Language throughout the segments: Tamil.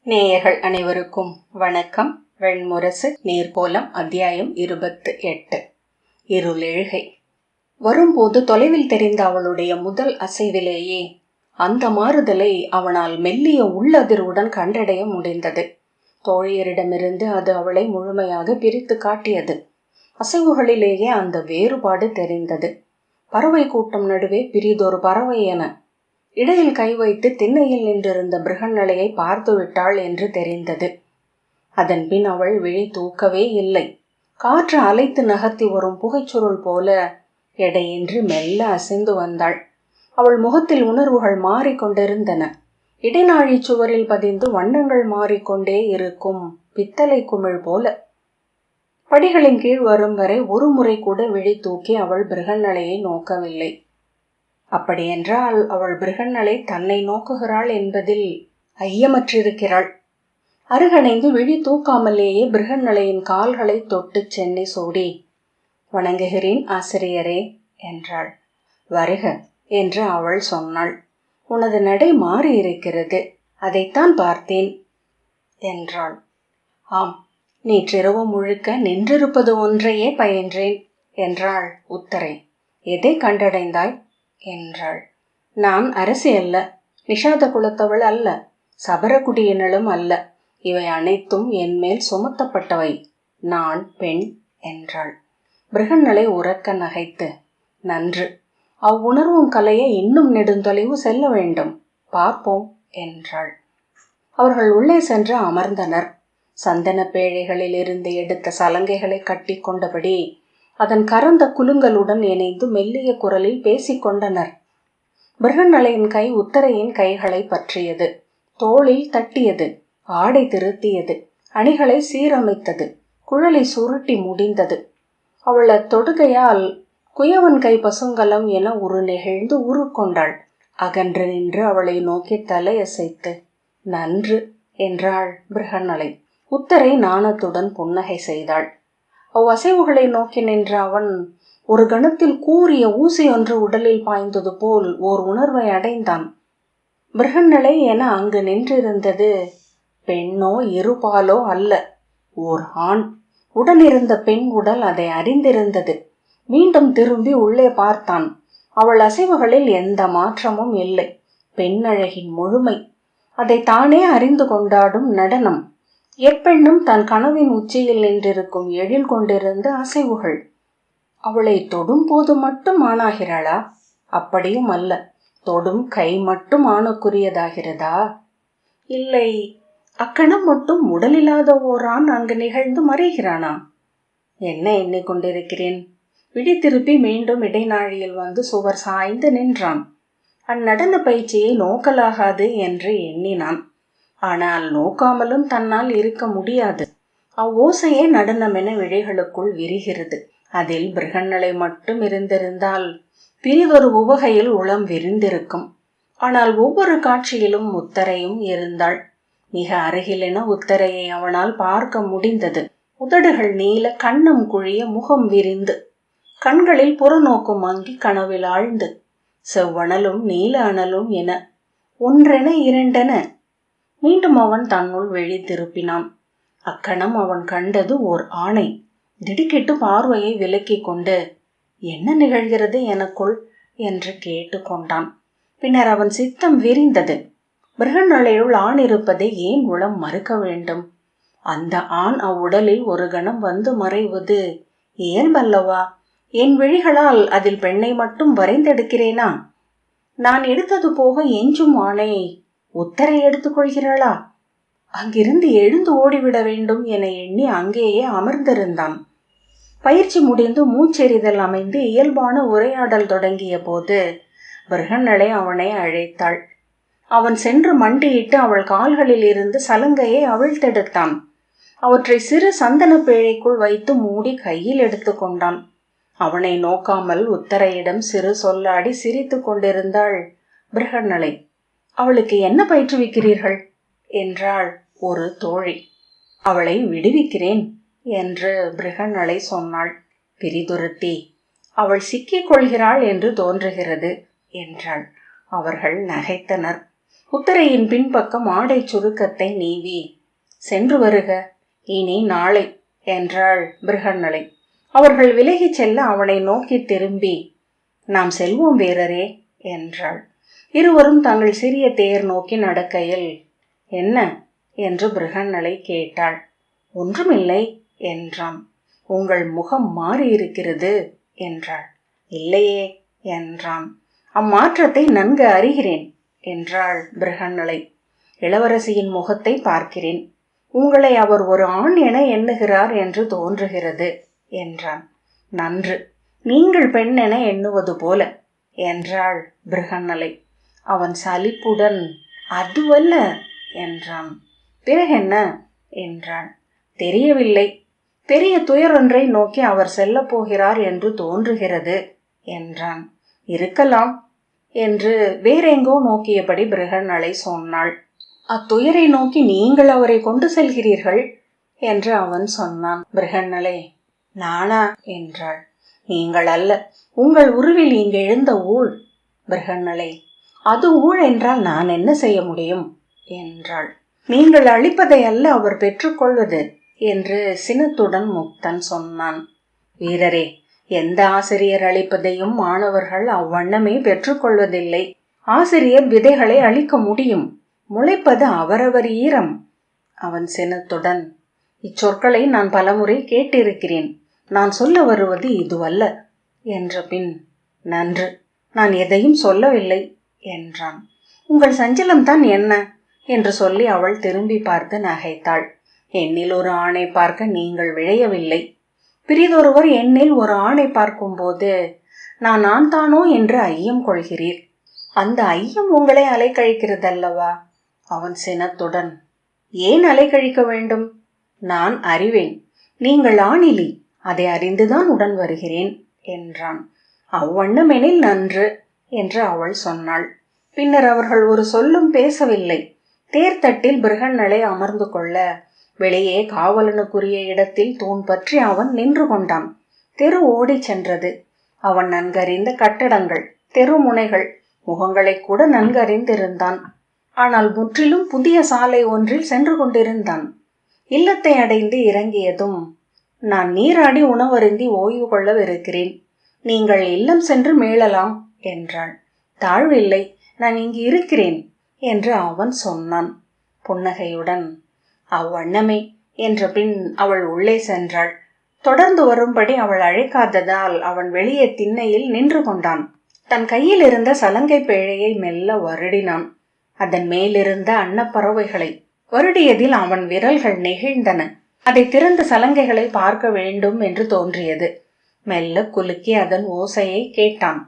நேயர்கள் அனைவருக்கும் வணக்கம். வெண்முரசு நீர்கோலம் அத்தியாயம் 28. இருளெழுகை. வரும்போது தொலைவில் தெரிந்த அவளுடைய முதல் அசைவிலேயே அந்த மாறுதலை அவனால் மெல்லிய உள்ளதிர்வுடன் கண்டடைய முடிந்தது. தோழியரிடமிருந்து அது அவளை முழுமையாக பிரித்து காட்டியது. அசைவுகளிலேயே அந்த வேறுபாடு தெரிந்தது. பறவை கூட்டம் நடுவே பிரிதொரு பறவை என இடையில் கை வைத்து திண்ணையில் நின்றிருந்த பிருகன்னலையை பார்த்து விட்டாள் என்று தெரிந்தது. அதன் பின் அவள் விழி தூக்கவே இல்லை. காற்று அலைத்து நகர்த்தி வரும் புகைச்சுருள் போல எடையின்றி மெல்ல அசைந்து வந்தாள். அவள் முகத்தில் உணர்வுகள் மாறிக்கொண்டிருந்தன. இடைநாழி சுவரில் பதிந்து வண்ணங்கள் மாறிக்கொண்டே இருக்கும் பித்தளை குமிழ் போல. படிகளின் கீழ் வரும் வரை ஒரு முறை கூட விழி தூக்கி அவள் பிருகன்னலையை நோக்கவில்லை. அப்படியென்றால் அவள் பிருகன்னலை தன்னை நோக்குகிறாள் என்பதில் ஐயமற்றிருக்கிறாள். அருகணைந்து விழி தூக்காமலேயே பிருகன்னலையின் கால்களை தொட்டு சென்னி சூடி, "வணங்குகிறேன் ஆசிரியரே" என்றாள். "வருக" என்று அவள் சொன்னாள். "உனது நடை மாறி இருக்கிறது, அதைத்தான் பார்த்தேன்" என்றாள். "ஆம், நேற்றிரவு முழுக்க நின்றிருப்பது ஒன்றையே பயின்றேன்" என்றாள் உத்தரை. "எதை கண்டடைந்தாய்?" என்றாள். "நான் அரசி அல்ல, நிஷாத குலத்தவள் அல்ல, சபரகுடியினளும் அல்ல. இவை அனைத்தும் என் மேல் சுமத்தப்பட்டவை. நான் பெண்" என்றாள். பிருகன்னலை உரக்க நகைத்து, "நன்று, அவ்வுணர்வும் கலைய இன்னும் நெடுந்தொலைவு செல்ல வேண்டும், பார்ப்போம்" என்றாள். அவர்கள் உள்ளே சென்று அமர்ந்தனர். சந்தன பேழைகளில் இருந்து எடுத்த சலங்கைகளை கட்டி கொண்டபடி அதன் கரந்த குலுங்கலுடன் இணைந்து மெல்லிய குரலில் பேசிக்கொண்டனர். பிருகன்னலையின் கை உத்தரையின் கைகளை பற்றியது, தோளில் தட்டியது, ஆடை திருத்தியது, அணிகளை சீரமைத்தது, குழலை சுருட்டி முடிந்தது. அவள் அத்தொடுகையால் குயவன் கை பசுங்கலம் என உரு நெகிழ்ந்து உருக்கொண்டாள். அகன்று நின்று அவளை நோக்கி தலையசைத்து, "நன்று" என்றாள் பிருகன்னலை. உத்தரை நாணத்துடன் புன்னகை செய்தாள். அவ்வசைவுகளை நோக்கி நின்ற அவன் ஒரு கணத்தில் கூரிய ஊசி ஒன்று உடலில் பாய்ந்தது போல் ஓர் உணர்வை அடைந்தான். பிருகன்னலை என அங்கு நின்றிருந்தது பெண்ணோ இருபாலோ அல்ல, ஓர் ஆண். உடனிருந்த பெண் உடல் அதை அறிந்திருந்தது. மீண்டும் திரும்பி உள்ளே பார்த்தான். அவள் அசைவுகளில் எந்த மாற்றமும் இல்லை. பெண்ணழகின் முழுமை, அதை தானே அறிந்து கொண்டாடும் நடனம். எப்பெண்ணும் தன் கனவின் உச்சியில் நின்றிருக்கும் எழில் கொண்டிருந்த அசைவுகள். அவளை தொடும் போது மட்டும் ஆணாகிறாளா? அப்படியும் அல்ல. தொடும் கை மட்டும் ஆணுக்குரியதாகிறதா? இல்லை, அக்கணம் மட்டும் உடலில்லாத ஓரான் அங்கு நிகழ்ந்து மறைகிறானா? என்ன எண்ணிக்கொண்டிருக்கிறேன்? விழி திருப்பி மீண்டும் இடைநாழியில் வந்து சுவர் சாய்ந்து நின்றான். அந்நடன பயிற்சியை நோக்கலாகாது என்று எண்ணினான். ஆனால் நோக்காமலும் தன்னால் இருக்க முடியாது. அவ்வோசையே நடனமென விழிகளுக்குள் விரிகிறது. அதில் பிருகன்னலை மட்டும் இருந்திருந்தால் பிரிதொரு உவகையில் உளம் விரிந்திருக்கும். ஆனால் ஒவ்வொரு காட்சியிலும் உத்தரையும் இருந்தாள். மிக அருகிலென உத்தரையை அவனால் பார்க்க முடிந்தது. உதடுகள் நீல, கண்ணம் குழிய, முகம் விரிந்து, கண்களில் புறநோக்கு மங்கி கனவில் ஆழ்ந்து, செவ்வனலும் நீல அனலும் என ஒன்றென இரண்டென. மீண்டும் அவன் தன்னுள் விழி திருப்பினான். அக்கணம் அவன் கண்டது ஓர் ஆணை. திடுக்கிட்டு பார்வையை விலக்கி கொண்டு, "என்ன நிகழ்கிறது எனக்குள்?" என்று கேட்டு கொண்டான். பின்னர் அவன் சித்தம் விரிந்தது. பிருகன்னலையுள் ஆண் இருப்பதை ஏன் உளம் மறுக்க வேண்டும்? அந்த ஆண் அவ்வுடலில் ஒரு கணம் வந்து மறைவது இயல்பல்லவா? என் விழிகளால் அதில் பெண்ணை மட்டும் வரைந்தெடுக்கிறேனா? நான் எடுத்தது போக எஞ்சும் ஆணை உத்தரை எடுத்துக்கொள்கிறாளா? அங்கிருந்து எழுந்து ஓடிவிட வேண்டும் என எண்ணி அங்கேயே அமர்ந்திருந்தான். பயிற்சி முடிந்து மூச்செறிதல் அமைந்து இயல்பான உரையாடல் தொடங்கிய போது பிருகன்னலை அவனை அழைத்தாள். அவன் சென்று மண்டியிட்டு அவள் கால்களில் இருந்து சலங்கையை அவிழ்த்தெடுத்தான். அவற்றை சிறு சந்தன பேழைக்குள் வைத்து மூடி கையில் எடுத்து கொண்டான். அவனை நோக்காமல் உத்தரையிடம் சிறு சொல்லாடி சிரித்து கொண்டிருந்தாள் பிருகன்னலை. "அவளுக்கு என்ன பயிற்றுவிக்கிறீர்கள்?" என்றாள் ஒரு தோழி. "அவளை விடுவிக்கிறேன்" என்று பிருகன்னலை சொன்னாள். பிரிதுருத்தி, "அவள் சிக்கிக் கொள்கிறாள் என்று தோன்றுகிறது" என்றாள். அவர்கள் நகைத்தனர். உத்தரையின் பின்பக்கம் ஆடை சுருக்கத்தை நீவி, சென்று வருக, இனி நாளை என்றாள் பிருகன்னலை. அவர்கள் விலகிச் செல்ல அவனை நோக்கி திரும்பி, நாம் செல்வோம் வீரரே என்றாள். இருவரும் தங்கள் சிறிய தேர் நோக்கி நடக்கையில், என்ன என்று பிருகன்னலை கேட்டாள். ஒன்றுமில்லை என்றான். உங்கள் முகம் மாறியிருக்கிறது என்றாள். இல்லையே என்றான். அம்மாற்றத்தை நன்கு அறிகிறேன் என்றாள் பிருகன்னலை. இளவரசியின் முகத்தை பார்க்கிறேன். உங்களை அவர் ஒரு ஆண் என எண்ணுகிறார் என்று தோன்றுகிறது என்றான். நன்று, நீங்கள் பெண் என எண்ணுவது போல என்றாள் பிருகன்னலை. அவன் சலிப்புடன் அதுவல்ல என்றான். பிறகென்ன என்றாள். தெரியவில்லை. பெரிய துயரொன்றை நோக்கி அவர் செல்ல போகிறார் என்று தோன்றுகிறது என்றான். இருக்கலாம் என்று வேறெங்கோ நோக்கியபடி பிருகன்னலை சொன்னாள். அத்துயரை நோக்கி நீங்கள் அவரை கொண்டு செல்கிறீர்கள் என்று அவன் சொன்னான். பிருகன்னலை, நானா என்றாள். நீங்கள் அல்ல, உங்கள் உருவில் இங்கு எழுந்த ஊழ். பிருகன்னலை, அது ஊழ் என்றால் நான் என்ன செய்ய முடியும் என்றாள். நீங்கள் அளிப்பதை அல்ல அவர் பெற்றுக்கொள்வது என்று சினத்துடன் முக்தன் சொன்னான். வீரரே, எந்த ஆசிரியர் அளிப்பதையும் மாணவர்கள் அவ்வண்ணமே பெற்றுக்கொள்வதில்லை. ஆசிரியர் விதைகளை அளிக்க முடியும், முளைப்பது அவரவர் ஈரம். அவன் சினத்துடன், இச்சொற்களை நான் பலமுறை கேட்டிருக்கிறேன், நான் சொல்ல வருவது இதுவல்ல என்ற பின், நன்று, நான் எதையும் சொல்லவில்லை என்றான். உங்கள் சஞ்சலம்தான் என்ன என்று சொல்லி அவள் திரும்பி பார்த்து நகைத்தாள். என்னில் ஒரு ஆணை பார்க்க நீங்கள் விழையவில்லை. பிரிதொருவர் என்னில் ஒரு ஆணை பார்க்கும்போது நான் ஆண் தானோ என்று ஐயம் கொள்கிறீர். அந்த ஐயம் உங்களை அலைக்கழிக்கிறதல்லவா? அவன் சினத்துடன், ஏன் அலைக்கழிக்க வேண்டும்? நான் அறிவேன். நீங்கள் ஆணிலி, அதை அறிந்துதான் உடன் வருகிறேன் என்றான். அவ்வண்ணமெனில் நன்று என்று அவள் சொன்னாள். பின்னர் அவர்கள் ஒரு சொல்லும் பேசவில்லை. தேர்தட்டில் பிருகன்னலை அமர்ந்து கொள்ள வெளியே காவலனுக்குரிய இடத்தில் தூண் பற்றி அவன் நின்று கொண்டான். தெரு ஓடி சென்றது. அவன் நன்கறிந்த கட்டடங்கள், தெருமுனைகள், முகங்களை கூட நன்கறிந்திருந்தான். ஆனால் முற்றிலும் புதிய சாலை ஒன்றில் சென்று கொண்டிருந்தான். இல்லத்தை அடைந்து இறங்கியதும், நான் நீராடி உணவருந்தி ஓய்வு கொள்ளவிருக்கிறேன், நீங்கள் இல்லம் சென்று மீளலாம் என்றாள். தாழ்வில்லை, நான் இங்கு இருக்கிறேன் என்று அவன் சொன்னான் புன்னகையுடன். அவ்வண்ணமே என்ற பின் அவள் உள்ளே சென்றாள். தொடர்ந்து வரும்படி அவள் அழைக்காததால் அவன் வெளியே திண்ணையில் நின்று கொண்டான். தன் கையில் இருந்த சலங்கை பேழையை மெல்ல வருடினான். அதன் மேலிருந்த அன்னப்பறவைகளை வருடியதில் அவன் விரல்கள் நெகிழ்ந்தன. அதை திறந்த சலங்கைகளை பார்க்க வேண்டும் என்று தோன்றியது. மெல்ல குலுக்கி அதன் ஓசையை கேட்டான்.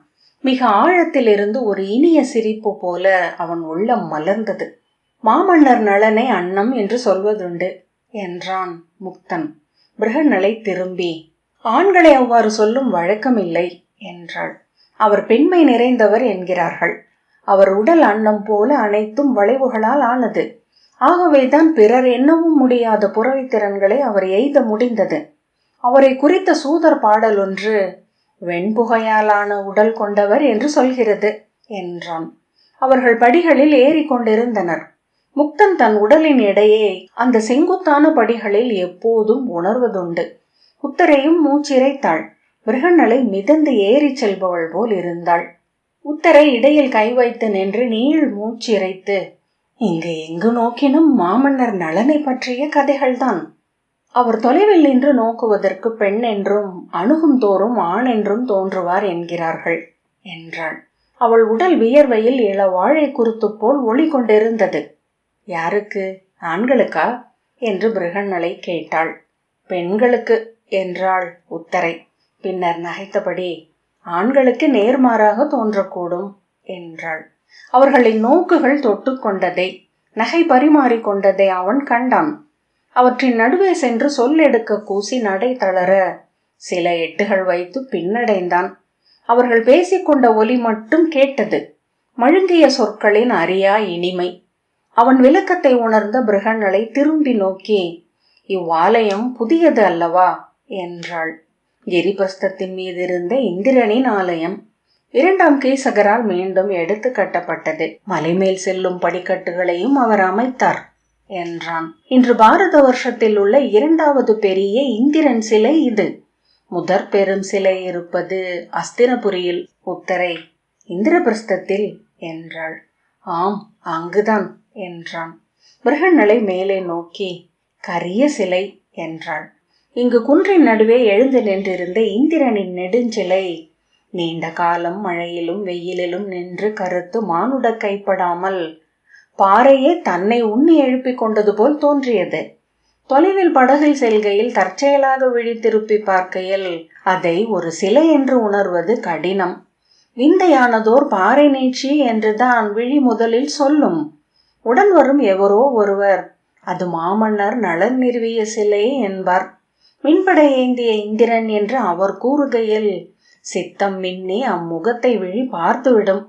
மிக ஆழத்தில் இருந்து ஒரு இனிய சிரிப்பு போல அவன் உள்ளம் மலர்ந்தது. மாமன்னர் நலனை அன்னம் என்று சொல்வதுண்டு என்றான் முக்தன். பிருகன்னலை திரும்பி, ஆண்களை அவ்வாறு சொல்லும் வழக்கமில்லை என்றாள். அவர் பெண்மை நிறைந்தவர் என்கிறார்கள். அவர் உடல் அன்னம் போல அனைத்தும் வளைவுகளால் ஆனது. ஆகவேதான் பிறர் எண்ணவும் முடியாத புறவித்திறன்களை அவர் எய்த முடிந்தது. அவரை குறித்த சூதர் பாடல் ஒன்று வெண்புகையாலான உடல் கொண்டவர் என்று சொல்கிறது என்றான். அவர்கள் படிகளில் ஏறிக்கொண்டிருந்தனர். முக்தன் தன் உடலின் எடையை அந்த செங்குத்தான படிகளில் எப்போதும் உணர்வதுண்டு. உத்தரையும் மூச்சிறைத்தாள். பிருகன்னலை மிதந்து ஏறி செல்பவள் போல் இருந்தாள். உத்தரை இடையில் கை வைத்து நின்று நீள் மூச்சிறைத்து, இங்கு எங்கு நோக்கினும் மாமன்னர் நலனை பற்றிய கதைகள்தான். அவர் தொலைவில் நின்று நோக்குவதற்கு பெண் என்றும் அணுகும் தோறும் ஆண் என்றும் தோன்றுவார் என்கிறார்கள் என்றாள். அவள் உடல் வியர்வையில் இள வாழை குருத்து போல் ஒளி கொண்டிருந்தது. யாருக்கு, ஆண்களுக்கா என்று பிருகன்னலை கேட்டாள். பெண்களுக்கு என்றாள் உத்தரை. பின்னர் நகைத்தபடி, ஆண்களுக்கு நேர்மாறாக தோன்றக்கூடும் என்றாள். அவர்களின் நோக்குகள் தொட்டு கொண்டதை, நகை பரிமாறிக்கொண்டதை அவன் கண்டான். அவற்றின் நடுவே சென்று சொல்லெடுக்க கூசி நடை தளர சில எட்டுகள் வைத்து பின்னடைந்தான். அவர்கள் பேசிக்கொண்ட ஒலி மட்டும் கேட்டது. மழுங்கிய சொற்களின் அறியா இனிமை. அவன் விளக்கத்தை உணர்ந்த பிருகன்னலை திரும்பி நோக்கி, இவ்வாலயம் புதியது அல்லவா என்றாள். கிரிபிரஸ்தத்தின் மீது இருந்த இந்திரனின் ஆலயம். இரண்டாம் கீசகரால் மீண்டும் எடுத்து கட்டப்பட்டது. மலைமேல் செல்லும் படிக்கட்டுகளையும் அவர் அமைத்தார் என்றான். இன்று பாரத வருஷத்தில் உள்ள இரண்டாவது பெரிய இந்திரன் சிலை இது. முதற் பெரும் சிலை இருப்பது அஸ்தினபுரியில். உத்தரை இந்திரபிரஸ்தத்தில் என்றாள். ஆம், அங்குதான் என்றான். பிருகன்னலை மேலே நோக்கி கரிய சிலை என்றாள். இங்கு குன்றின் நடுவே எழுந்து நின்றிருந்த இந்திரனின் நெடுஞ்சிலை நீண்ட காலம் மழையிலும் வெயிலிலும் நின்று கருத்து மானுட கைப்படாமல் பாறையே தன்னை உண்ணி எழுப்பிக் கொண்டது போல் தோன்றியது. தொலைவில் படகில் செல்கையில் தற்செயலாக விழித்திருப்பி பார்க்கையில் அதை ஒரு சிலை என்று உணர்வது கடினம். விந்தையானதோர் பாறை நீட்சி என்றுதான் விழி முதலில் சொல்லும். உடன் வரும் எவரோ ஒருவர் அது மாமன்னர் நலன் நிறுவிய சிலை என்பார். மின்படை ஏந்திய இந்திரன் என்று அவர் கூறுகையில் சித்தம் மின்னி அம்முகத்தை விழி பார்த்துவிடும்.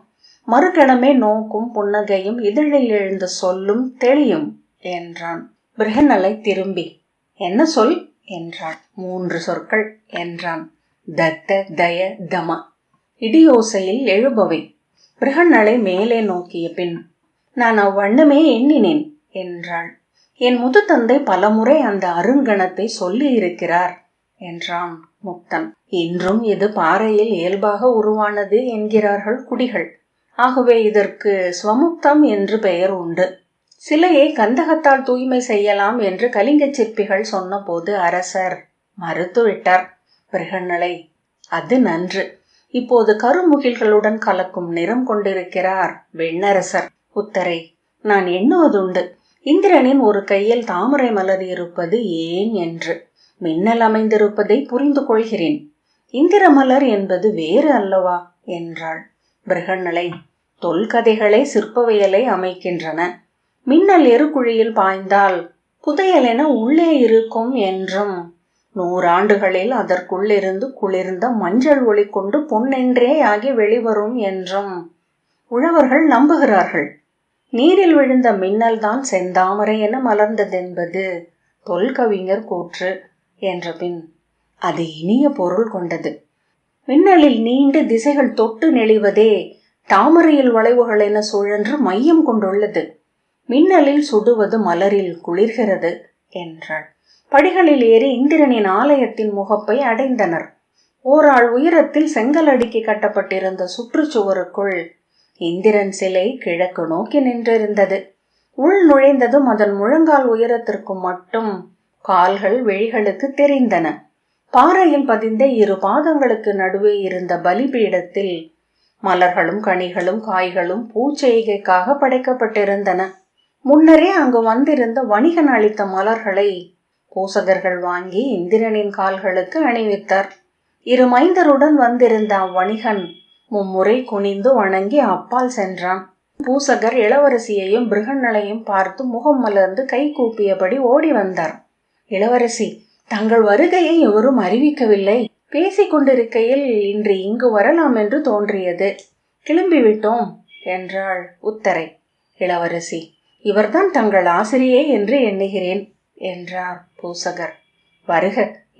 மறுகணமே நோக்கும் புன்னகையும் இதழில் எழுந்த சொல்லும் தெளியும் என்றான். பிருகன்னலை திரும்பி என்ன சொல் என்றான். 3 சொற்கள் என்றான். தத்த தய தம, இடியோசையில் எழுபவை. பிருகன்னலை மேலே நோக்கிய பின் நான் அவ்வண்ணமே எண்ணினேன் என்றாள். என் முது தந்தை பலமுறை அந்த அருங்கணத்தை சொல்லி இருக்கிறார் என்றான் முக்தன். இன்றும் இது பாறையில் இயல்பாக உருவானது என்கிறார்கள் குடிகள். ஆகவே இதற்கு ஸ்வமுக்தம் என்று பெயர் உண்டு. சிலையை கந்தகத்தால் தூய்மை செய்யலாம் என்று கலிங்க சிற்பிகள் சொன்ன போது அரசர் மறுத்துவிட்டார். பிருகன்னலை அது நன்று. இப்போது கருமுகில்களுடன் கலக்கும் நிறம் கொண்டிருக்கிறார் வெண்ணரசர். உத்தரை நான் எண்ணுவதுண்டு இந்திரனின் ஒரு கையில் தாமரை மலர் இருப்பது ஏன் என்று. மின்னல் அமைந்திருப்பதை புரிந்து கொள்கிறேன். இந்திர மலர் என்பது வேறு அல்லவா என்றாள். பிருகன்னலை தொல்கதைகளை சிற்பவியலை அமைக்கின்றன. மின்னல் எருக்குழியில் பாய்ந்தால் புதையலென உள்ளே இருக்கும் என்றும் 100 ஆண்டுகளில் அதற்குள்ளிருந்து குளிர்ந்த மஞ்சள் ஒளி கொண்டு பொன்னென்றே ஆகி வெளிவரும் என்றும் உழவர்கள் நம்புகிறார்கள். நீரில் விழுந்த மின்னல் தான் செந்தாமரை என மலர்ந்ததென்பது தொல்கவிஞர் கூற்று என்ற பின் அது இனிய பொருள் கொண்டது. மின்னலில் நீண்டு திசைகள் தொட்டு நெளிவதே தாமரையில் வளைவுகள் என சுழன்று மையம் கொண்டுள்ளது. மின்னலில் சுடுவது மலரில் குளிர்கிறது என்றாள். படிகளில் ஏறி இந்திரனின் ஆலயத்தின் முகப்பை அடைந்தனர். ஓராள் உயரத்தில் செங்கல் அடுக்கி கட்டப்பட்டிருந்த சுற்றுச்சுவருக்குள் இந்திரன் சிலை கிழக்கு நோக்கி நின்றிருந்தது. உள் நுழைந்ததும் அதன் முழங்கால் உயரத்திற்கு மட்டும் கால்கள் விழிகளுக்கு தெரிந்தன. பாறையில் பதிந்த 2 பாதங்களுக்கு நடுவே இருந்த பலிபீடத்தில் மலர்களும் கனிகளும் காய்களும் பூச்செய்கைக்காக படைக்கப்பட்டிருந்தன. முன்னரே அங்கு வந்திருந்த வணிகன் அளித்த மலர்களை பூசகர்கள் வாங்கி இந்திரனின் கால்களுக்கு அணிவித்தார். 2 மைந்தருடன் வந்திருந்த அவ்வணிகன் மும்முறை குனிந்து வணங்கி அப்பால் சென்றான். பூசகர் இளவரசியையும் பிருகன்னலையும் பார்த்து முகம் மலர்ந்து கை கூப்பியபடி ஓடி வந்தார். இளவரசி, தங்கள் வருகையை எவரும் அறிவிக்கவில்லை. பேசிக் கொண்டிருக்கையில் இன்று இங்கு வரலாம் என்று தோன்றியது. கிளம்பிவிட்டோம் என்றாள் உத்தரை. இளவரசி, இவர்தான் தங்கள் ஆசிரியை என்று எண்ணுகிறேன் என்றார் பூசகர். வருக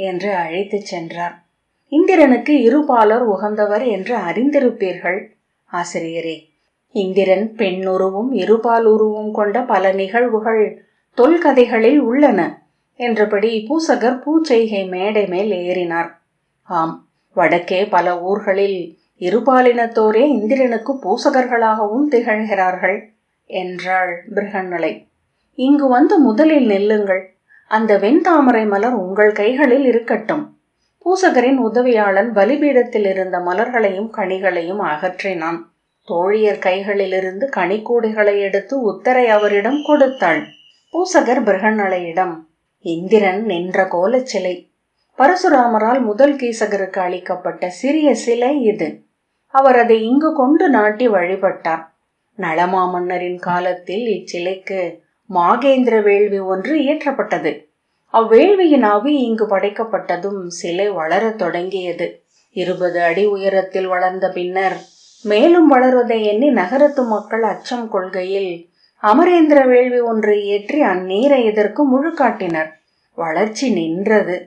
என்று அழைத்துச் சென்றார். இந்திரனுக்கு 2 பாலர் உகந்தவர் என்று அறிந்திருப்பீர்கள் ஆசிரியரே. இந்திரன் பெண்ணுருவும் 2 பால் உருவும் கொண்ட பல நிகழ்வுகள் தொல்கதைகளில் உள்ளன என்றபடி பூசகர் பூச்செய்கை மேடை மேல் ஏறினார். ஆம், வடக்கே பல ஊர்களில் 2 பாலினத்தோரே இந்திரனுக்கு பூசகர்களாகவும் திகழ்கிறார்கள் என்றாள் பிருகன்னலை. இங்கு வந்து முதலில் நெல்லுங்கள். அந்த வெண்தாமரை மலர் உங்கள் கைகளில் இருக்கட்டும். பூசகரின் உதவியாளன் பலிபீடத்தில் இருந்த மலர்களையும் கனிகளையும் அகற்றினான். தோழியர் கைகளிலிருந்து கனிக்கூடைகளை எடுத்து உத்தரை அவரிடம் கொடுத்தாள். பூசகர் பிருகன்னலையிடம் இந்திரன் நின்ற கோலச் சிலை. பரசுராமரால் முதல் கீசகருக்கு அளிக்கப்பட்ட சிறிய சிலை இது. அவர் அதை இங்கு கொண்டு நாட்டி வழிபட்டார். நளமாமன்னரின் காலத்தில் இச்சிலைக்கு மாகேந்திர வேள்வி ஒன்று இயற்றப்பட்டது. அவ்வேள்வியின் ஆவி இங்கு படைக்கப்பட்டதும் சிலை வளரத் தொடங்கியது. 20 அடி உயரத்தில் வளர்ந்த பின்னர் மேலும் வளர்வதை எண்ணி நகரத்து மக்கள் அச்சம் கொள்கையில் அமரேந்திர வேள்வி ஒன்று இயற்றி அந்நீரை இதற்கு முழுக்காட்டினர். வளர்ச்சி நின்றது.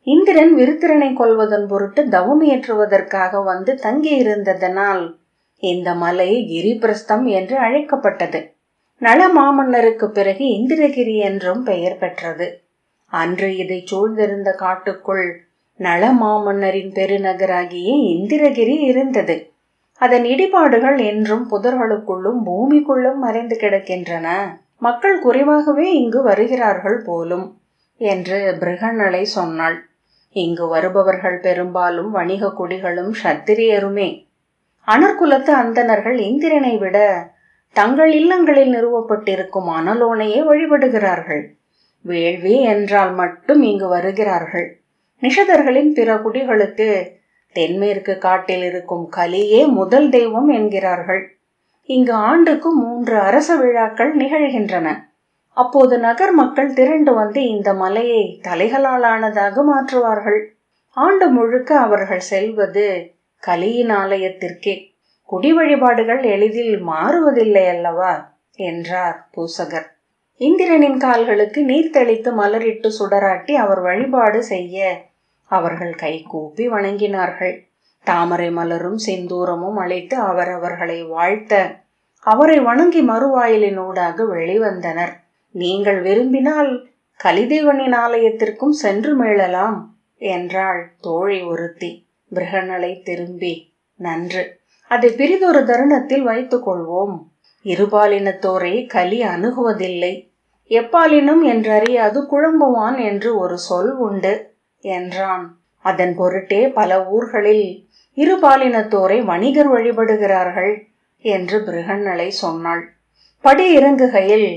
இந்திரன் விருத்திரனை கொல்வதன் பொருட்டு தவமியற்றுவதற்காக வந்து தங்கியிருந்ததனால் இந்த மலை கிரிபிரஸ்தம் என்று அழைக்கப்பட்டது. நள மாமன்னருக்கு பிறகு இந்திரகிரி என்றும் பெயர் பெற்றது. அன்று இதை சூழ்ந்திருந்த காட்டுக்குள் நள மாமன்னரின் பெருநகராகிய இந்திரகிரி இருந்தது. அதன் இடிபாடுகள் என்றும் புதர்களுக்குள்ளும் பூமிக்குள்ளும் மறைந்து கிடக்கின்றன. மக்கள் குறைவாகவே இங்கு வருகிறார்கள் போலும் என்று பிருகன்னலை சொன்னாள். இங்கு வருபவர்கள் பெரும்பாலும் வணிக குடிகளும் சத்திரியருமே. அனர்குலத்து அந்தணர்கள் இந்திரனை விட தங்கள் இல்லங்களில் நிறுவப்பட்டிருக்கும் அனலோனையே வழிபடுகிறார்கள். வேள்வி என்றால் மட்டும் இங்கு வருகிறார்கள். நிஷதர்களின் பிற குடிகளுக்கு தென்மேற்கு காட்டில் இருக்கும் கலியே முதல் தெய்வம் என்கிறார்கள். இங்கு ஆண்டுக்கு 3 அரச விழாக்கள் நிகழ்கின்றன. அப்போது நகர் மக்கள் திரண்டு வந்து இந்த மலையை தலைகளாலானதாக மாற்றுவார்கள். ஆண்டு முழுக்க அவர்கள் செல்வது கலியின் ஆலயத்திற்கே. குடி வழிபாடுகள் எளிதில் மாறுவதில்லை அல்லவா என்றார் பூசகர். இந்திரனின் கால்களுக்கு நீர் தெளித்து மலரிட்டு சுடராட்டி அவர் வழிபாடு செய்ய அவர்கள் கை கூப்பி வணங்கினார்கள். தாமரை மலரும் செந்தூரமும் அழைத்து அவரவர்களை வாழ்த்த அவரை வணங்கி மறுவாயிலினூடாக வெளிவந்தனர். நீங்கள் விரும்பினால் கலிதேவனின் ஆலயத்திற்கும் சென்று மீளலாம் என்றாள் தோழி ஒருத்தி. பிருகன்னலை திரும்பி, நன்று, அதை பிரிதொரு தருணத்தில் வைத்துக் கொள்வோம். இருபாலினத்தோரை கலி அணுகுவதில்லை. எப்பாலினம் என்றறியாது குழம்புவான் என்று ஒரு சொல் உண்டு என்றான். அதன் பொருட்டே பல ஊர்களில் இருபாலினத்தோரை வணிகர் வழிபடுகிறார்கள் என்று பிருகன்னலை சொன்னாள். படி இறங்குகையில்,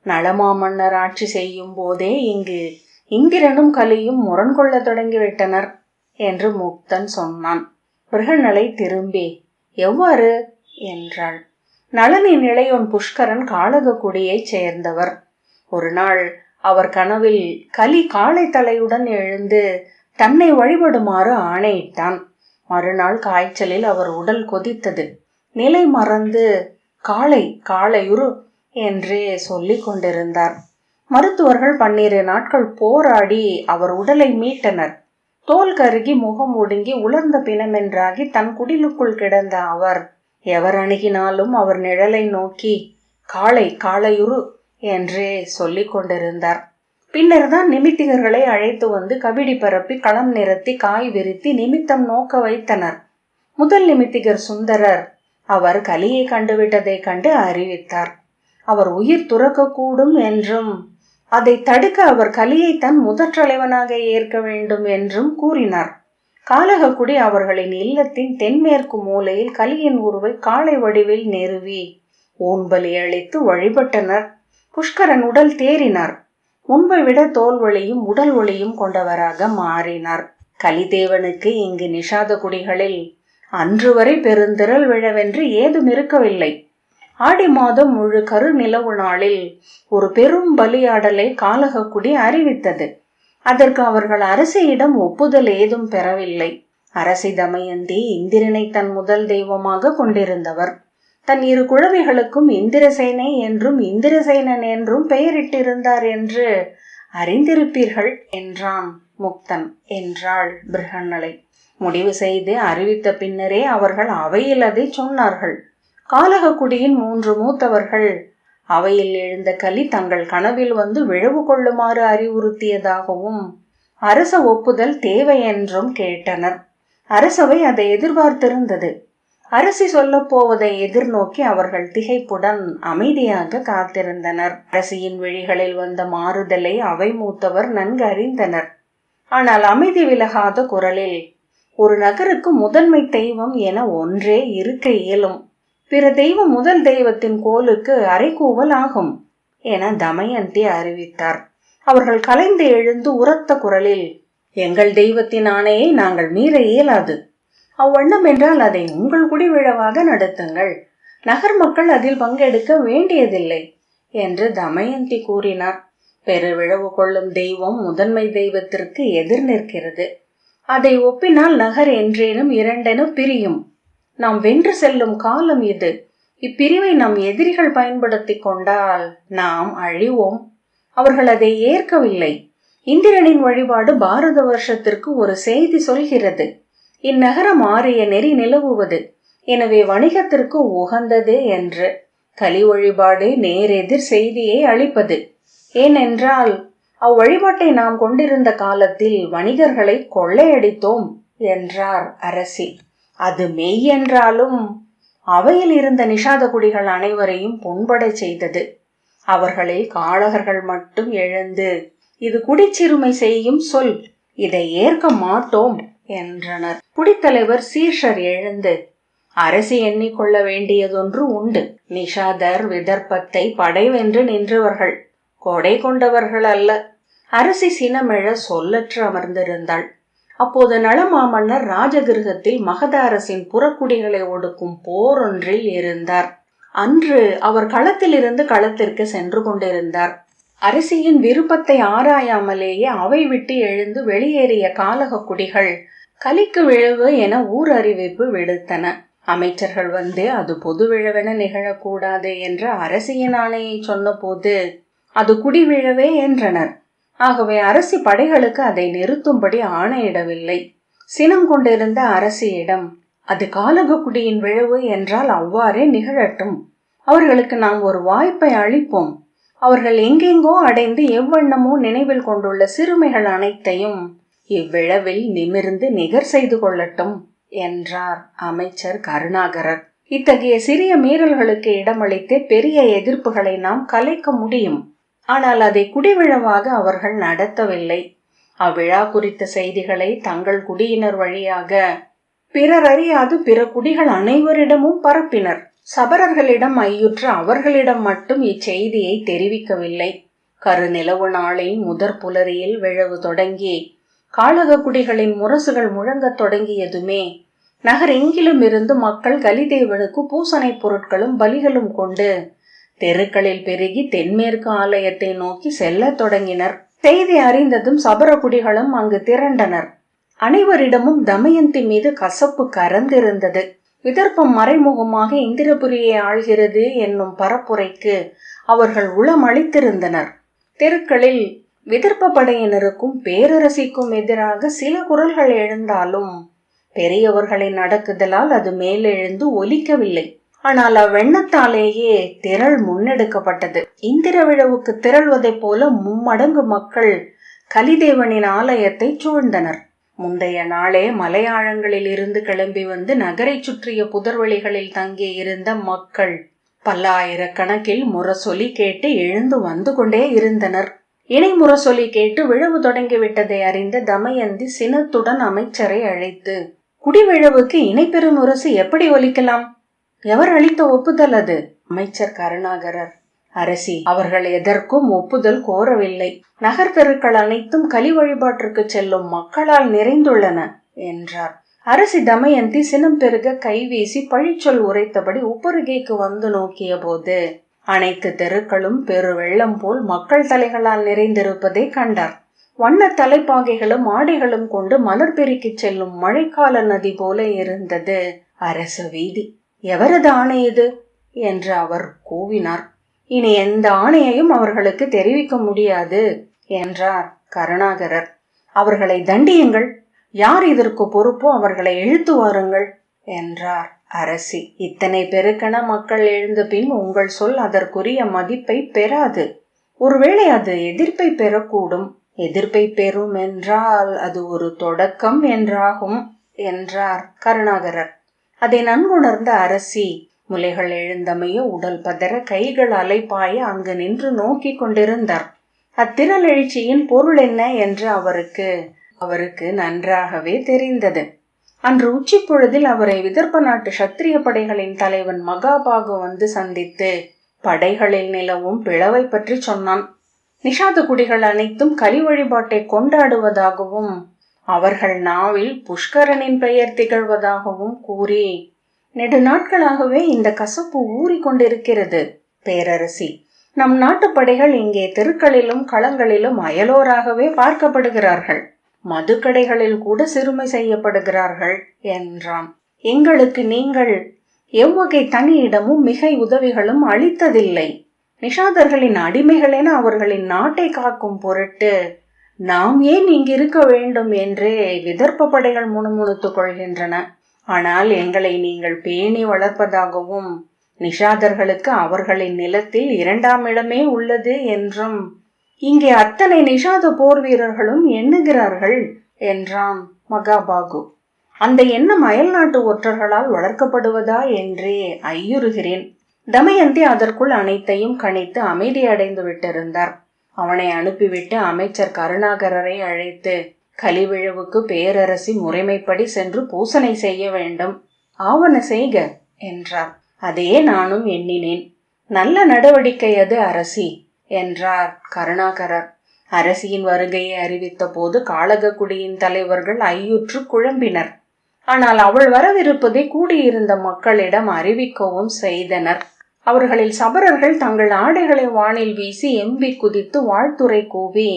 நளமாமன்னர் ஆட்சி செய்யும் போதே இங்கு இந்திரனும் கலியும் முரண்கொள்ள தொடங்கிவிட்டனர் என்று முக்தன் சொன்னான். பிருகன்னலை திரும்பி, எவ்வாறு என்றாள். நளனின் இளையோன் புஷ்கரன் காளககுடியைச் சேர்ந்தவர். ஒரு நாள் அவர் கனவில் கலி காளை தலையுடன் எழுந்து தன்னை வழிபடுமாறு ஆணையிட்டான். மறுநாள் காய்ச்சலில் அவர் உடல் கொதித்தது. நிலை மறந்து காளையுரு என்றே சொல்லிக் கொண்டிருந்தார். மருத்துவர்கள் 12 நாட்கள் போராடி அவர் உடலை மீட்டனர். தோல் கருகி முகம் ஒடுங்கி உலர்ந்த பிணமென்றாகி தன் குடிலுக்குள் கிடந்த அவர் எவர் அணுகினாலும் அவர் நிழலை நோக்கி காளையுரு என்றே சொல்லிக் கொண்டிருந்தார். பின்னர் தான் நிமித்திகர்களை அழைத்து வந்து கபிடி பரப்பி களம் நிறுத்தி காய் விரித்தி நிமித்தம் நோக்க வைத்தனர். முதல் நிமித்திகர் சுந்தரர் அவர் கலியை கண்டுவிட்டதை கண்டு அறிவித்தார். அவர் உயிர் துறக்கக்கூடும் என்றும் அதை தடுக்க அவர் கலியை தன் முதற்றலைவனாக ஏற்க வேண்டும் என்றும் கூறினார். காளககுடி அவர்களின் இல்லத்தின் தென்மேற்கு மூலையில் கலியின் உருவை காளை வடிவில் நிறுவி ஊன்பலி அளித்து வழிபட்டனர். புஷ்கரன் உடல் தேறினார். முன்பை விட தோல் ஒளியும் உடல் ஒளியும் கொண்டவராக மாறினார். கலிதேவனுக்கு இங்கு நிஷாத குடிகளில் அன்று வரை பெருந்திரள் விழவென்று ஏதும் இருக்கவில்லை. ஆடி மாதம் முழு கரு நிலவு நாளில் ஒரு பெரும் பலியாடலை காளககுடி அறிவித்தது. அதற்கு அவர்கள் அரசியிடம் ஒப்புதல் ஏதும் பெறவில்லை. அரசி தமயந்தி இந்திரனை தன் முதல் தெய்வமாக கொண்டிருந்தவர். தன் 2 குழந்தைகளுக்கும் இந்திரசேனை என்றும் இந்திரசேனன் என்றும் பெயரிட்டிருந்தார் என்று அறிந்திருப்பீர்கள் என்றான் முக்தன் என்றாள் பிருகன்னலை. முடிவு செய்து அறிவித்த பின்னரே அவர்கள் அவையில் அதை சொன்னார்கள். காளககுடியின் 3 மூத்தவர்கள் அவையில் எழுந்த கலி தங்கள் கனவில் வந்து விழவு கொள்ளுமாறு அறிவுறுத்தியதாகவும் அரச ஒப்புதல் தேவை என்றும் கேட்டனர். அரசவை அதை எதிர்பார்த்திருந்தது. அரசி சொல்ல போவதை எதிர்நோக்கி அவர்கள் திகைப்புடன் அமைதியாக காத்திருந்தனர். அரசியின் விழிகளில் வந்த மாறுதலை அவை மூத்தவர் நன்கு அறிந்தனர். ஆனால் அமைதி விலகாத குரலில், ஒரு நகருக்கு முதன்மை தெய்வம் என ஒன்றே இருக்க இயலும். பிற தெய்வம் முதல் தெய்வத்தின் கோலுக்கு அரைக்கூவல் ஆகும் என தமயந்தி அறிவித்தார். அவர்கள் கலைந்து எழுந்து உரத்த குரலில், எங்கள் தெய்வத்தின் ஆணையை நாங்கள் மீற இயலாது. அவ்வண்ணம் என்றால் அதை உங்கள் குடி விழாவாக நடத்துங்கள். நகர் மக்கள் அதில் பங்கெடுக்க வேண்டியதில்லை என்று தமயந்தி கூறினார். பெருவிழவு கொள்ளும் தெய்வம் முதன்மை தெய்வத்திற்கு எதிர் நிற்கிறது. அதை ஒப்பினால் நகர் என்றேனும் 2 பிரியும். நாம் வென்று செல்லும் காலம் இது. இப்பிரிவை நம் எதிரிகள் பயன்படுத்தி கொண்டால் நாம் அழிவோம். அவர்கள் அதை ஏற்கவில்லை. இந்திரனின் வழிபாடு பாரத வருஷத்திற்கு ஒரு செய்தி சொல்கிறது. இந்நகரம் ஆரிய நெறி நிலவுவது, எனவே வணிகத்திற்கு உகந்தது என்று. கலி வழிபாடு நேரெதிர் செய்தியை அளிப்பது. ஏனென்றால் அவ்வழிபாட்டை நாம் கொண்டிருந்த காலத்தில் வணிகர்களை கொள்ளையடித்தோம் என்றார் அரசி. அது மெய் என்றாலும் அவையில் இருந்த நிஷாத குடிகள் அனைவரையும் புண்படை செய்தது. அவர்களில் காளகர்கள் மட்டும் எழுந்து, இது குடிச்சிறுமை செய்யும் சொல், இதை ஏற்க மாட்டோம் என்றனர். குடித்தலைவர் சீர்ஷர் எழுந்து, அரசி எண்ணிக்கொள்ள வேண்டியதொன்று உண்டு. நிஷாதர் விதர்ப்பத்தை படைவென்று நின்றவர்கள், கொடை கொண்டவர்கள் அல்ல. அரசி சினமெழ சொல்லற்று அமர்ந்திருந்தாள். அப்போது நளமாமன்னர் ராஜகிருகத்தில் மகத அரசின் புறக்குடிகளை ஒடுக்கும் போரொன்றில் இருந்தார். அன்று அவர் களத்திலிருந்து களத்திற்கு சென்று கொண்டிருந்தார். அரசியின் விருப்பத்தை ஆராயாமலேயே அவை விட்டு எழுந்து வெளியேறிய காலக குடிகள் கலிக்கு விழவு என ஊர் அறிவிப்பு விடுத்தன. அமைச்சர்கள் வந்து அது பொது விழவென நிகழக்கூடாது என்ற அரசியின் ஆணையை சொன்ன போது அது குடி விழவே என்றனர். ஆகவே அரசி படைகளுக்கு அதை நிறுத்தும்படி ஆணையிடவில்லை. சினம் கொண்டிருந்த அரசியிடம், அது காலக குடியின் விழவு என்றால் அவ்வாறே நிகழட்டும், அவர்களுக்கு நாம் ஒரு வாய்ப்பை அளிப்போம். அவர்கள் எங்கெங்கோ அடைந்து எவ்வண்ணமோ நினைவில் கொண்டுள்ள சிறுமைகள் அனைத்தையும் இவ்விழவில் நிமிர்ந்து நிகர் செய்து கொள்ளட்டும் என்றார் அமைச்சர் கருணாகரர். இத்தகைய சிறிய மீறல்களுக்கு இடமளித்தே பெரிய எதிர்ப்புகளை நாம் கலைக்க முடியும். ஆனால் அதை குடிவிழவாக அவர்கள் நடத்தவில்லை. அவ்விழா குறித்த செய்திகளை தங்கள் குடியினர் வழியாக பிறர் அறியாது பிற குடிகள் அனைவரிடமும் பரப்பினர். சபரர்களிடம் ஐயுற்று அவர்களிடம் மட்டும் இச்செய்தியை தெரிவிக்கவில்லை. கருநிலவு நாளில் முதற் புலரியில் விழவு தொடங்கி காளக குடிகளின் முரசுகள் முழங்கத் தொடங்கியதுமே நகர் எங்கிலும் இருந்து மக்கள் கலிதேவனுக்கு பூசனை பொருட்களும் பலிகளும் கொண்டு தெருக்களில் பெருகி தென்மேற்கு ஆலயத்தை நோக்கி செல்ல தொடங்கினர். செய்தி அறிந்ததும் சபர குடிகளும் அங்கு திரண்டனர். அனைவரிடமும் தமயந்தி மீது கசப்பு கரந்திருந்தது. விதர்ப்பம் மறைமுகமாக இந்திரபுரியை ஆள்கிறது என்னும் பரப்புரைக்கு அவர்கள் உளம் அளித்திருந்தனர். தெருக்களில் விதர்ப்ப படையினருக்கும் பேரரசிக்கும் எதிராக சில குரல்கள் எழுந்தாலும் பெரியவர்களின் அடக்குதலால் அது மேலெழுந்து ஒலிக்கவில்லை. ஆனால் அவ்வெண்ணத்தாலேயே திரள் முன்னெடுக்கப்பட்டது. இந்திர விழவுக்கு திரள்வதைப் போல மும்மடங்கு மக்கள் கலிதேவனின் ஆலயத்தை சூழ்ந்தனர். முந்தைய நாளே மலையாழங்களில் இருந்து கிளம்பி வந்து நகரை சுற்றிய புதர்வெளிகளில் தங்கி இருந்த மக்கள் பல்லாயிரக்கணக்கில் முரசொலி கேட்டு எழுந்து வந்து கொண்டே இருந்தனர். இணை முரசொலி கேட்டு விழவு தொடங்கிவிட்டதை அறிந்த தமயந்தி சினத்துடன் அமைச்சரை அழைத்து, குடிவிழவுக்கு இணைப்பெரு முரசு எப்படி ஒலிக்கலாம்? எவர் அளித்த ஒப்புதல் அது? அமைச்சர் கருணாகரர், அரசி, அவர்கள் எதற்கும் ஒப்புதல் கோரவில்லை. நகர் தெருக்கள் அனைத்தும் கலி வழிபாட்டிற்கு செல்லும் மக்களால் நிறைந்துள்ளன என்றார். அரசி தமயந்தி சினம் பெருக கைவீசி பழிச்சொல் உரைத்தபடி உப்பருகைக்கு வந்து நோக்கிய போது அனைத்து தெருக்களும் பெரு வெள்ளம் போல் மக்கள் தலைகளால் நிறைந்திருப்பதை கண்டார். வண்ண தலைப்பாகைகளும் ஆடைகளும் கொண்டு மலர் பெருக்கி செல்லும் மழைக்கால நதி போல இருந்தது அரச வீதி. எவரது ஆணை இது என்று அவர் கூவினார். இனி எந்த ஆணையையும் அவர்களுக்கு தெரிவிக்க முடியாது என்றார் கருணாகரர். அவர்களை தண்டியுங்கள், யார் இதற்கு பொறுப்போ அவர்களை இழுத்து வாருங்கள் என்றார் அரசி. இத்தனை பெருக்கென மக்கள் எழுந்த பின் உங்கள் சொல் அதற்குரிய மதிப்பை பெறாது. ஒருவேளை அது எதிர்ப்பை பெறக்கூடும். எதிர்ப்பை பெறும் என்றால் அது ஒரு தொடக்கம் என்றாகும் என்றார் கருணாகரர். அதை நன்குணர்ந்த அரசி முலைகள் எழுந்தமைய உடல் பதற கைகள் அலைப்பாய அங்கு நின்று நோக்கி கொண்டிருந்தார். அத்திரள் எழுச்சியின் பொருள் என்ன என்று அவருக்கு நன்றாகவே தெரிந்தது. அன்று உச்சி பொழுதில் அவரை விதர்ப்ப நாட்டு சத்திரிய படைகளின் தலைவன் மகாபாகு வந்து சந்தித்து படைகளில் நிலவும் பிளவை பற்றி சொன்னான். நிஷாத குடிகள் அனைத்தும் கலி வழிபாட்டை கொண்டாடுவதாகவும் அவர்கள் நாவில் புஷ்கரனின் பெயர் திகழ்வதாகவும் கூறி நெடுநாட்களாகவே இந்த கசப்பு ஊறிக்கொண்டிருக்கிறது. பேரரசி, நம் நாட்டு படைகள் இங்கே தெருக்களிலும் களங்களிலும் அயலோராகவே பார்க்கப்படுகிறார்கள். மதுக்கடைகளில் கூட சிறுமை செய்யப்படுகிறார்கள் என்றான். எங்களுக்கு நீங்கள் எவ்வகை தனியிடமும் மிகை உதவிகளும் அளித்ததில்லை. நிஷாதர்களின் அடிமைகளென அவர்களின் நாட்டை காக்கும் பொருட்டு நாம் ஏன் இங்கிருக்க வேண்டும் என்றே விதர்ப்ப படைகள் முணுமுணுத்துக் கொள்கின்றன. ஆனால் எங்களை நீங்கள் பேணி வளர்ப்பதாகவும் நிஷாதர்களுக்கு அவர்களின் நிலத்தில் 2ஆம் இடமே உள்ளது என்றும் இங்கே அத்தனை நிஷாத போர் வீரர்களும் எண்ணுகிறார்கள் என்றான் மகாபாகு. அந்த எண்ணம் அயல் நாட்டு ஒற்றர்களால் வளர்க்கப்படுவதா என்றே ஐயுறுகிறேன். தமயந்தி அதற்குள் அனைத்தையும் கணித்து அமைதியடைந்து விட்டிருந்தார். அவனை அனுப்பிவிட்டு அமைச்சர் கருணாகரரை அழைத்து, கலிவிழவுக்கு பேரரசி முறைமைப்படி சென்று பூசனை செய்ய வேண்டும், ஆவன செய்க என்றார். அதே நானும் எண்ணினேன். நல்ல நடவடிக்கை அது அரசி என்றார் கருணாகரர். அரசியின் வருகையை அறிவித்த போது காளகக்குடியின் தலைவர்கள் ஐயுற்று குழம்பினர். ஆனால் அவள் வரவிருப்பதை கூடியிருந்த மக்களிடம் அறிவிக்கவும் செய்தனர். அவர்களில் சபரர்கள் தங்கள் ஆடைகளை வானில் வீசி எம்பி குதித்து வாழ்த்துரை கூவி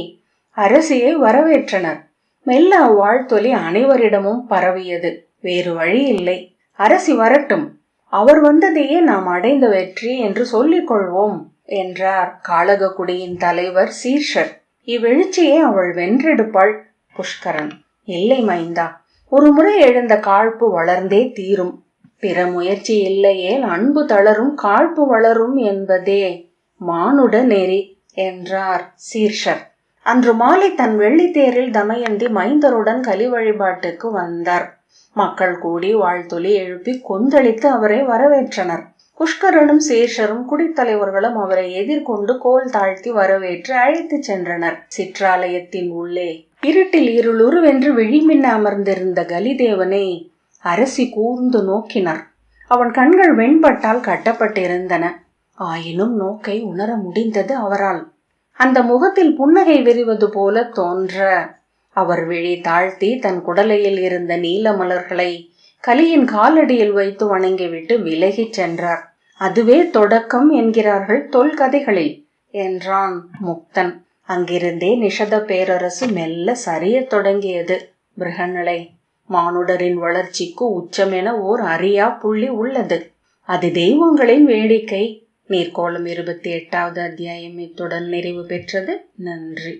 அரசியை வரவேற்றனர். மெல்ல அவ்வாழ்த்தொலி அனைவரிடமும் பரவியது. வேறு வழி இல்லை, அரசி வரட்டும், அவர் வந்ததையே நாம் அடைந்த வெற்றி என்று சொல்லிக் கொள்வோம் என்றார் காளகக்குடியின் தலைவர் சீர்ஷர். இவ்வெழுச்சியை அவள் வென்றெடுப்பாள். புஷ்கரன், இல்லை மைந்தா, ஒரு முறை எழுந்த காழ்ப்பு வளர்ந்தே தீரும். பிற முயற்சி இல்லையேல் அன்பு தளரும், காழ்ப்பு வளரும் என்பதே மானுட நெறி என்றார் சீர்ஷர். அன்று மாலை தன் வெள்ளித்தேரில் தமயந்தி மைந்தருடன் கலி வழிபாட்டுக்கு வந்தார். மக்கள் கூடி வாழ்த்தொலி எழுப்பி கொந்தளித்து அவரை வரவேற்றனர். புஷ்கரனும் சீர்ஷரும் குடித்தலைவர்களும் அவரை எதிர்கொண்டு கோல் தாழ்த்தி வரவேற்று அழைத்து சென்றனர். சிற்றாலயத்தின் உள்ளே இருட்டில் இருளுருவென்று விழிமின்ன அமர்ந்திருந்த கலிதேவனை அரசி கூர்ந்து நோக்கினார். அவன் கண்கள் வெண்பட்டால் கட்டப்பட்டிருந்தன. ஆயினும் நோக்கை உணர முடிந்தது அவரால். அந்த முகத்தில் புன்னகை விரிவது போல தோன்ற அவர் விழி தாழ்த்தி தன் குடலையில் இருந்த நீல மலர்களை கலியின் காலடியில் வைத்து வணங்கிவிட்டு விலகிச் சென்றார். அதுவே தொடக்கம் என்கிறார்கள் தொல்கதைகளில் என்றான் முக்தன். அங்கிருந்தே நிஷத பேரரசு மெல்ல சரிய தொடங்கியது. பிருகநிலை, மானுடரின் வளர்ச்சிக்கு உச்சமென ஓர் அறியா புள்ளி உள்ளது. அது தெய்வங்களின் வேடிக்கை. நீர்க்கோளம் 28வது அத்தியாயம் இத்துடன் நிறைவு பெற்றது. நன்றி.